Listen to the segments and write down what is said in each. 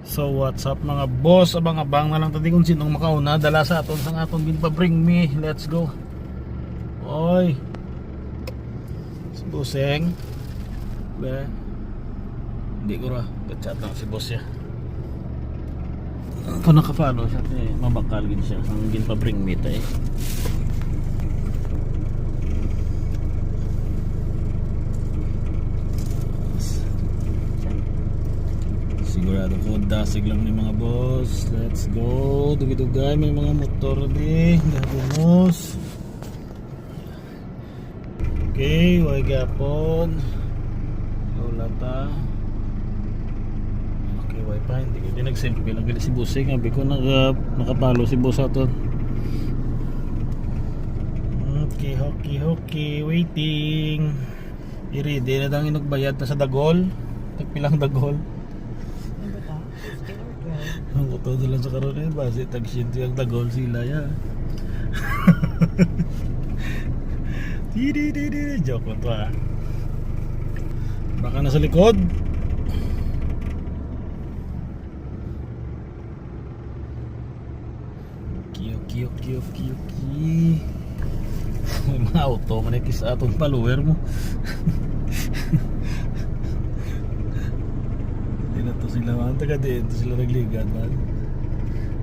So what's up mga boss, abang-abang na lang tadi kung sinong makauna dala sa aton sang aton bring me. Let's go. Oy. Si Buseng. Be. Hindi ko ra kachat na si boss ya. Kung nakapalo siya mabakal gid siya ang bring me tay. Sigurado ko dasig lang ni mga boss. Let's go. Dugay-dugay may mga motor di. Gagumos. Okay, way gapon. Wala ta. Okay, way pa. Hindi ko din nag-selfie lang gali si Buseng. Sabi ko nakapalo si boss aton. Okay, okay. Waiting. I-ready na dang inugbayad na sa dagol. Tagpilang dagol. Ang kuto lang sa karon eh, base tag-shinto yung dagol sila ya. Joke ko to ah. Baka nasa likod. Okay. May mga auto manikis atong follower mo. Ito sila man, taga dito sila nagligad man.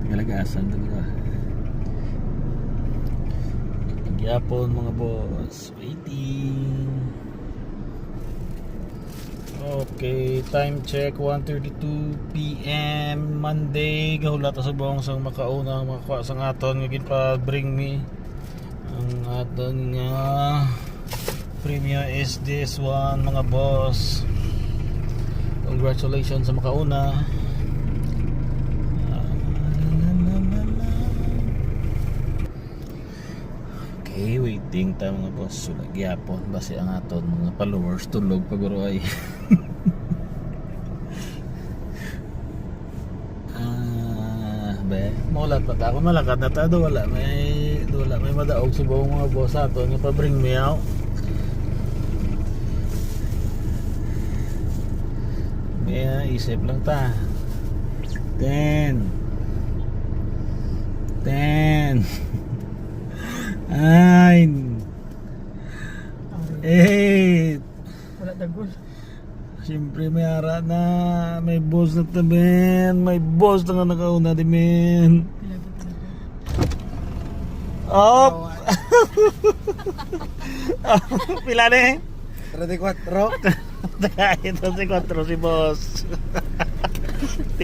Tagalagasan talaga. Pagyapon mga boss. Waiting. Okay, time check 1:32 PM Monday. Gahula ta sa buong sang makauna makakuha sang aton ngin pa bring me. Ang aton nga premium is this one mga boss. Congratulations sa makauna. Okay, waiting tayo mga boss. Gyapon base ang aton mga followers tulog paguro ay. Mulat pa ta ako malakad na ta do wala may madaog sa buong mga boss aton nga pa bring me out. Kaya isip lang ta. 10 9 8. Wala dagol. Siyempre may ara na. May boss na ta men. May boss na nga nakauna di men. Op. Pila na 34. Ito si 4 si boss.